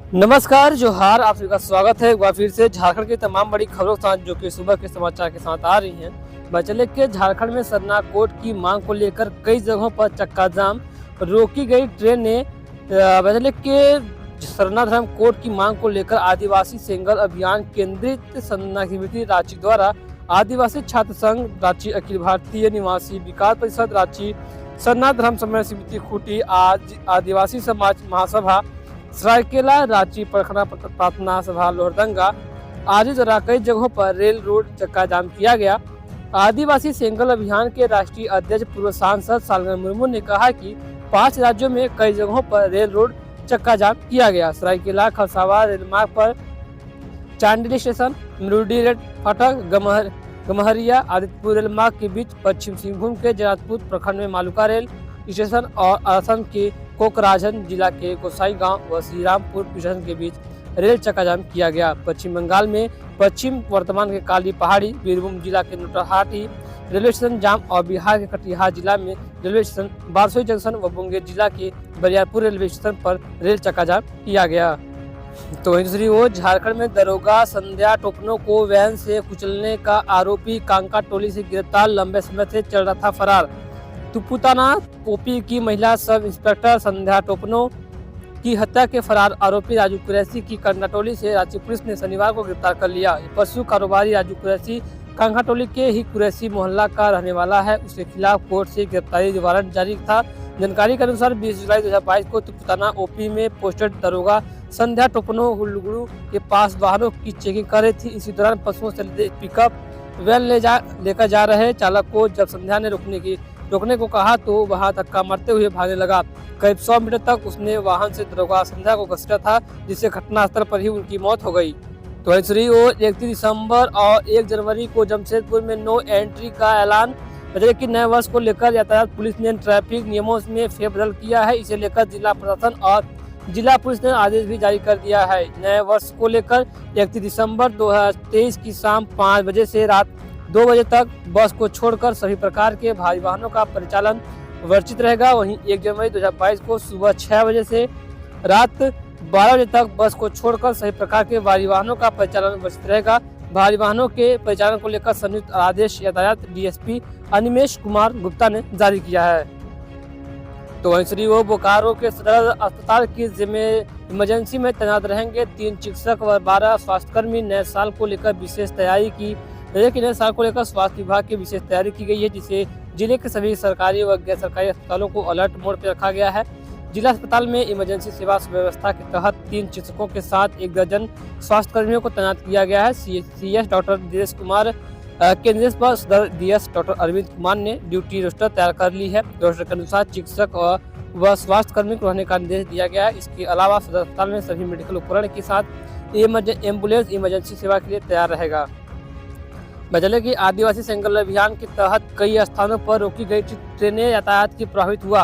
नमस्कार जोहार, आप सभी का स्वागत है एक बार फिर से झारखंड की तमाम बड़ी खबरों के साथ जो कि सुबह के समाचार के साथ आ रही हैं। बचले के झारखंड में सरना कोर्ट की मांग को लेकर कई जगहों पर चक्का जाम, रोकी गई ट्रेन ने बचले के सरना धर्म कोर्ट की मांग को लेकर आदिवासी सेंगल अभियान केंद्रित सरना समिति रांची द्वारा आदिवासी छात्र संघ रांची, अखिल भारतीय निवासी विकास परिषद रांची, सरना धर्म समन्वय समिति खूंटी, आदिवासी समाज महासभा सरायकेला, रांची परखना प्रार्थना सभा लोहरदंगा आदि द्वारा कई जगहों पर रेल रोड चक्का जाम किया गया। आदिवासी सेंगल अभियान के राष्ट्रीय अध्यक्ष पूर्व सांसद सालगन मुर्मू ने कहा कि 5 राज्यों में कई जगहों पर रेल रोड चक्का जाम किया गया। सरायकेला खरसावा रेल मार्ग पर चांडिली स्टेशन, मिरुडी रेल फाटक, गमहरिया आदित्यपुर रेल मार्ग के बीच, पश्चिम सिंहभूम के जनातपुर प्रखंड में मालुका रेल स्टेशन और असम के कोकराझन जिला के गोसाईगांव व श्रीरामपुर स्टेशन के बीच रेल चक्काजाम किया गया। पश्चिम बंगाल में पश्चिम वर्तमान के काली पहाड़ी, बीरभूम जिला के नोटाहाटी रेलवे स्टेशन जाम और बिहार के कटिहार जिला में रेलवे स्टेशन बारसोई जंक्शन व मुंगेर जिला के बरियारपुर रेलवे स्टेशन पर रेल चक्काजाम किया गया। तो वहीं दूसरी ओर झारखंड में दरोगा संध्या टोपनो को वैन से कुचलने का आरोपी कांका टोली से गिरफ्तार, लंबे समय से चल रहा था फरार। तुपुताना ओपी की महिला सब इंस्पेक्टर संध्या टोपनो की हत्या के फरार आरोपी राजू कुरैशी की कंकाटोली से रांची पुलिस ने शनिवार को गिरफ्तार कर लिया। पशु कारोबारी राजू कुरैशी कंकाटोली के ही कुरैशी मोहल्ला का रहने वाला है। उसके खिलाफ कोर्ट से गिरफ्तारी वारंट जारी था। जानकारी के अनुसार 20 जुलाई 2022 को तुपुताना ओपी में पोस्टेड दरोगा संध्या टोपनो हुलगुड़ू के पास वाहनों की चेकिंग कर रही थी। इसी दौरान पशुओं से पिकअप वैन लेकर जा रहे चालक को जब संध्या ने रोकने को कहा तो वहां धक्का मारते हुए भागने लगा। करीब 100 मीटर तक उसने वाहन से दरोगा संध्या को घसीटा था, जिससे घटनास्थल पर ही उनकी मौत हो गई। तो दूसरी ओर 31 दिसंबर और 1 जनवरी को जमशेदपुर में नो एंट्री का ऐलान। बजट के नए वर्ष को लेकर यातायात पुलिस ने ट्रैफिक नियमों में फेरबदल किया है। इसे लेकर जिला प्रशासन और जिला पुलिस ने आदेश भी जारी कर दिया है। नए वर्ष को लेकर 31 दिसंबर 2023 की शाम 5 बजे से रात 2 बजे तक बस को छोड़कर सभी प्रकार के भारी वाहनों का परिचालन वर्जित रहेगा। वहीं 1 जनवरी 2022 को सुबह 6 बजे से रात 12 बजे तक बस को छोड़कर सभी प्रकार के भारी वाहनों का परिचालन वर्जित रहेगा। भारी वाहनों के परिचालन को लेकर संयुक्त आदेश यातायात डीएसपी अनिमेश कुमार गुप्ता ने जारी किया है। तो वहीं श्री वो बोकारो के सदर अस्पताल की इमरजेंसी में तैनात रहेंगे 3 चिकित्सक व 12 स्वास्थ्यकर्मी। नए साल को लेकर विशेष तैयारी की नए साल को लेकर स्वास्थ्य विभाग की विशेष तैयारी की गई है, जिसे जिले के सभी सरकारी व गैर सरकारी अस्पतालों को अलर्ट मोड पर रखा गया है। जिला अस्पताल में इमरजेंसी सेवा व्यवस्था के तहत 3 चिकित्सकों के साथ 1 दर्जन स्वास्थ्य कर्मियों को तैनात किया गया है। सीएस डॉक्टर दिनेश कुमार के निर्देश पर सदर डीएस डॉक्टर अरविंद कुमार ने ड्यूटी रोस्टर तैयार कर ली है। रोस्टर के अनुसार चिकित्सक व स्वास्थ्य कर्मी को रहने का निर्देश दिया गया है। इसके अलावा सदर अस्पताल में सभी मेडिकल उपकरण के साथ एम्बुलेंस इमरजेंसी सेवा के लिए तैयार रहेगा। बजले की आदिवासी सेंगल अभियान के तहत कई स्थानों पर रोकी गई ट्रेनें यातायात की प्रभावित हुआ।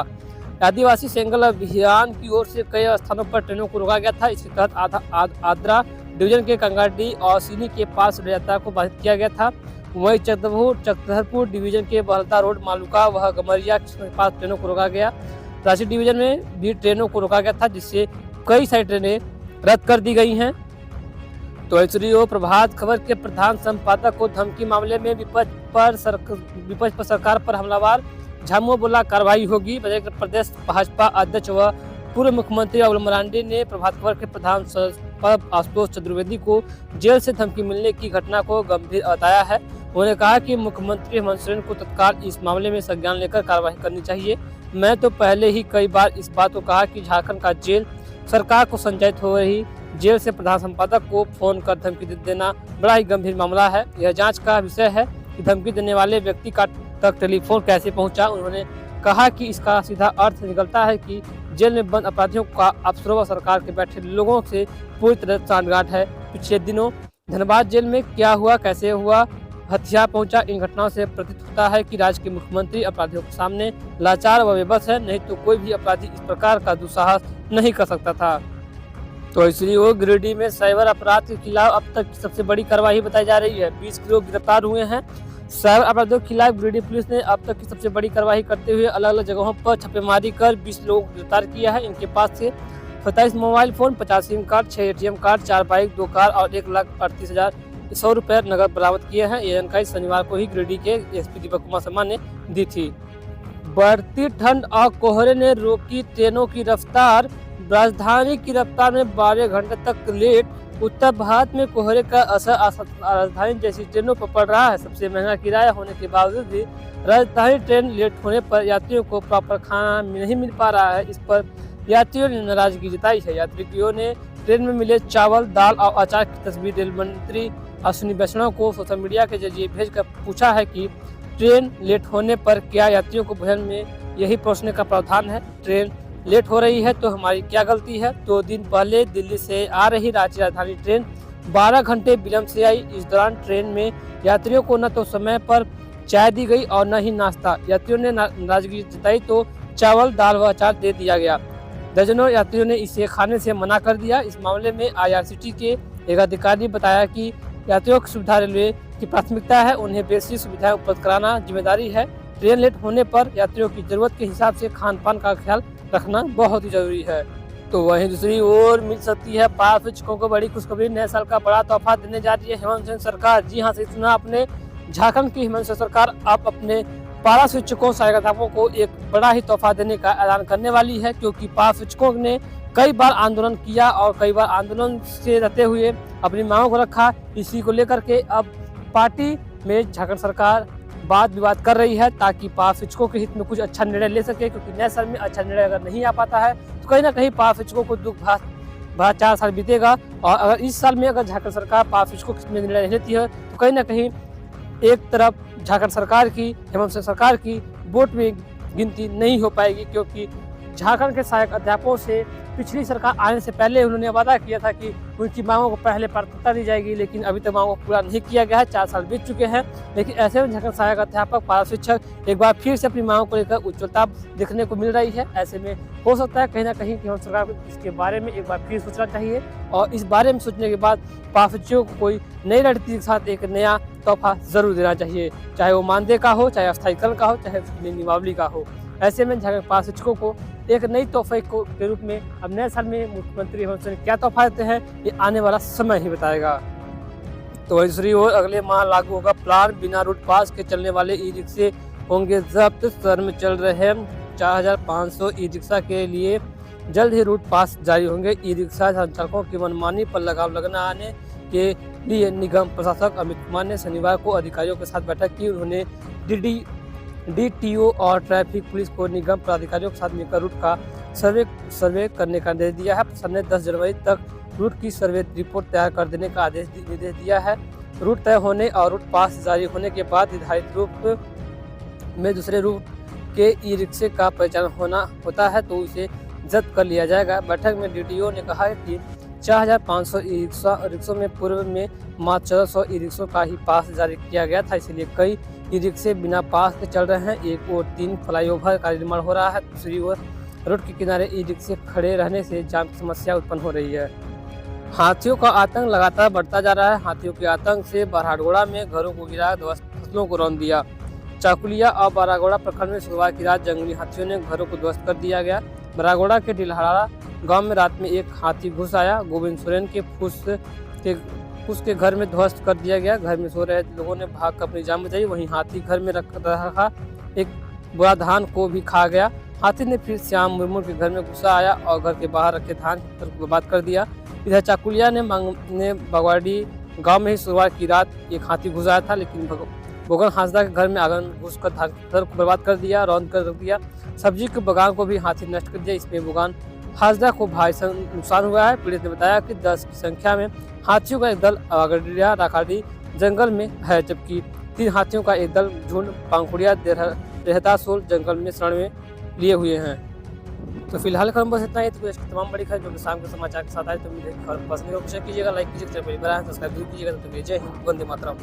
आदिवासी सेंगल अभियान की ओर से कई स्थानों पर ट्रेनों को रोका गया था। इसके तहत आद्रा डिवीजन के कंगाडी और सीनी के पास यात्रा को बाधित किया गया था। वहीं चक्रधरपुर डिवीजन के बहलता रोड, मालुका व गमरिया के पास ट्रेनों को रोका गया। रांची डिवीजन में भी ट्रेनों को रोका गया था, जिससे कई सारी ट्रेनें रद्द कर दी गई हैं। तो ऐश्वर्या प्रभात खबर के प्रधान संपादक को धमकी मामले में विपक्ष पर सरकार पर हमलावर, झामुमो बोला कार्रवाई होगी। प्रदेश भाजपा अध्यक्ष व पूर्व मुख्यमंत्री राहुल मरांडी ने प्रभात खबर के प्रधान संपादक आशुतोष चतुर्वेदी को जेल से धमकी मिलने की घटना को गंभीर बताया है। उन्होंने कहा कि मुख्यमंत्री हेमंत सोरेन को तत्काल इस मामले में संज्ञान लेकर कार्रवाई करनी चाहिए। मैं तो पहले ही कई बार इस बात को कहा कि झारखंड का जेल सरकार को संचालित हो रही जेल से प्रधान संपादक को फोन कर धमकी देना बड़ा ही गंभीर मामला है। यह जांच का विषय है कि धमकी देने वाले व्यक्ति का तक टेलीफोन कैसे पहुंचा। उन्होंने कहा कि इसका सीधा अर्थ निकलता है कि जेल में बंद अपराधियों का अफसरों व सरकार के बैठे लोगों से पूरी तरह सांठगांठ है। पिछले दिनों धनबाद जेल में क्या हुआ, कैसे हुआ, हथियार पहुंचा, इन घटनाओं से प्रतीत होता है कि राज्य के मुख्यमंत्री अपराधियों के सामने लाचार व बेबस है। नहीं तो कोई भी अपराधी इस प्रकार का दुस्साहस नहीं कर सकता था। तो इसलिए वो गिरिडीह में साइबर अपराध के खिलाफ अब तक की सबसे बड़ी कार्रवाई बताई जा रही है। 20 लोग गिरफ्तार हुए हैं। साइबर अपराधियों के खिलाफ गिरिडीह पुलिस ने अब तक की सबसे बड़ी कार्रवाई करते हुए अलग अलग जगहों पर छापेमारी कर 20 लोगों को गिरफ्तार किया है। इनके पास से 27 mobile phone, 50 SIM card, 6 ATM card, 4 bike, 2 car और 1,38,100 रुपए नगद बरामद किए हैं। ये जानकारी शनिवार को ही गिरिडीह के एसपी दीपक कुमार शर्मा ने दी थी। बढ़ती ठंड और कोहरे ने रोकी ट्रेनों की रफ्तार। राजधानी की रफ्तार में 12 घंटे तक लेट। उत्तर भारत में कोहरे का असर राजधानी जैसी ट्रेनों पर पड़ रहा है। सबसे महंगा किराया होने के बावजूद भी राजधानी ट्रेन लेट होने पर यात्रियों को प्रॉपर खाना नहीं मिल पा रहा है। इस पर यात्रियों ने नाराजगी जताई है। यात्रियों ने ट्रेन में मिले चावल, दाल और अचार की तस्वीर रेल मंत्री अश्विनी वैष्णव को सोशल मीडिया के जरिए भेजकर पूछा है कि ट्रेन लेट होने पर क्या यात्रियों को भोजन में यही परोसने का प्रावधान है। ट्रेन लेट हो रही है तो हमारी क्या गलती है। 2 दिन पहले दिल्ली से आ रही रांची राजधानी ट्रेन 12 घंटे विलंब से आई। इस दौरान ट्रेन में यात्रियों को न तो समय पर चाय दी गई और न ही नाश्ता। यात्रियों ने नाराजगी जताई तो चावल, दाल व अचार दे दिया गया। दर्जनों यात्रियों ने इसे खाने से मना कर दिया। इस मामले में IRCTC के एक अधिकारी ने बताया कि यात्रियों की सुविधा रेलवे की प्राथमिकता है। उन्हें बेसिक सुविधाएं उपलब्ध कराना जिम्मेदारी है। ट्रेन लेट होने पर यात्रियों की जरूरत के हिसाब से खान पान का ख्याल रखना बहुत ही जरूरी है। तो वहीं दूसरी ओर मिल सकती है पास शिक्षकों को बड़ी खुशखबरी। नए साल का बड़ा तोहफा देने जा रही है हेमंत सोरेन सरकार। जी हाँ, सही सुना आपने। झारखंड की हेमंत सोरेन सरकार अब अपने पारा शिक्षकों, सहायक अध्यापकों को एक बड़ा ही तोहफा देने का ऐलान करने वाली है, क्योंकि पारा शिक्षकों ने कई बार आंदोलन किया और कई बार आंदोलन से रहते हुए अपनी मांगों को रखा। इसी को लेकर के अब पार्टी में झारखंड सरकार वाद विवाद कर रही है ताकि पारा शिक्षकों के हित में कुछ अच्छा निर्णय ले सके, क्योंकि नए साल में अच्छा निर्णय अगर नहीं आ पाता है तो कहीं ना कहीं पारा शिक्षकों को दुख भरा 4 साल बीतेगा। और अगर इस साल में अगर झारखंड सरकार पारा शिक्षकों के हित में निर्णय नहीं लेती है तो कहीं ना कहीं एक तरफ झारखंड सरकार की, हेमंत सोरेन सरकार की वोट में गिनती नहीं हो पाएगी, क्योंकि झारखंड के सहायक अध्यापकों से पिछली सरकार आने से पहले उन्होंने वादा किया था कि उनकी मांगों को पहले प्राथमिकता दी जाएगी, लेकिन अभी तक मांगों को पूरा नहीं किया गया है। 4 साल बीत चुके हैं, लेकिन ऐसे में झारखंड सहायक अध्यापक, पारा शिक्षक एक बार फिर से अपनी मांगों को लेकर उज्ज्वलता देखने को मिल रही है। ऐसे में हो सकता है कहीं ना कहीं कि सरकार को इसके बारे में एक बार फिर सोचना चाहिए और इस बारे में सोचने के बाद पारा शिक्षकों को कोई नई रणनीति के साथ एक नया तोहफा जरूर देना चाहिए, चाहे वो मानदेय का हो, चाहे अस्थायीकरण का हो, चाहे नियमावली का हो। ऐसे में झारखंड पारा शिक्षकों को एक नई तोहफे के रूप में अब नए साल में मुख्यमंत्री हेमंत सोरेन क्या तोहफा देते हैं ये आने वाला समय ही बताएगा। तो वही दूसरी ओर अगले माह लागू होगा प्लान। बिना रूट पास के चलने वाले ई-रिक्शे होंगे जब्त। शहर में चल रहे 4,500 ई-रिक्शा के लिए जल्द ही रूट पास जारी होंगे। ई-रिक्शा संचालकों की मनमानी पर लगाम लगना आने के लिए निगम प्रशासक अमित कुमार ने शनिवार को अधिकारियों के साथ बैठक की। उन्होंने DTO और ट्रैफिक पुलिस को निगम पदाधिकारियों के साथ मिलकर रूट का सर्वे करने का निर्देश दिया है। प्रशासन ने 10 जनवरी तक रूट की सर्वे रिपोर्ट तैयार कर देने का निर्देश दिया है। रूट तय होने और रूट पास जारी होने के बाद निर्धारित रूप में दूसरे रूट के ई-रिक्शे का परिचालन होता है तो इसे जब्त कर लिया जाएगा। बैठक में DTO ने कहा कि 4,500 ई-रिक्शों में पूर्व में मात्र 1,400 ई-रिक्शों का ही पास जारी किया गया था, इसलिए कई ई-रिक्शे बिना पास के चल रहे हैं। एक और 3 फ्लाईओवर का निर्माण हो रहा है। दूसरी ओर रोड के किनारे ई-रिक्शे खड़े रहने से जाम की समस्या उत्पन्न हो रही है। हाथियों का आतंक लगातार बढ़ता जा रहा है। हाथियों के आतंक से बरहाडोड़ा में घरों को गिरा, फसलों को रौंद दिया। चाकुलिया और बरागोड़ा प्रखंड में शुक्रवार की रात जंगली हाथियों ने घरों को ध्वस्त कर दिया गया। बरागोड़ा के डिलहारा गांव में रात में एक हाथी घुस आया। गोविंद सोरेन के फूस के घर में ध्वस्त कर दिया गया। घर में सो रहे लोगों ने भाग कर अपनी जान बचाई। वहीं हाथी घर में रखा एक बुरा धान को भी खा गया। हाथी ने फिर श्याम मुर्मू के घर में घुसा आया और घर के बाहर रखे धान को बर्बाद कर दिया। इधर चाकुलिया ने बागवाड़ी गांव में ही शुक्रवार की रात एक हाथी घुस आया था, लेकिन बोगन हासदा के घर में आंगन घुसकर धान को बर्बाद कर दिया, रौंद कर रख दिया। सब्जी के बागान को भी हाथी नष्ट कर दिया। इसमें बोगन हासदा को भारी नुकसान हुआ है। पीड़ित ने बताया कि 10 की संख्या में हाथियों का एक दल अगड़िया राखाड़ी जंगल में है, जबकि 3 हाथियों का एक दल झुंड पांखुड़िया रेहतासोल जंगल में शरण में लिए हुए हैं। तो फिलहाल खबर बस इतना ही। तो इसकी तमाम बड़ी खबर जो कि शाम के समाचार के साथ आए तो मुझे खबर पसंद है, शेयर कीजिएगा, लाइक कीजिएगा, सब्सक्राइब कीजिएगा, तब तक जय हिंद, वंदे मातरम।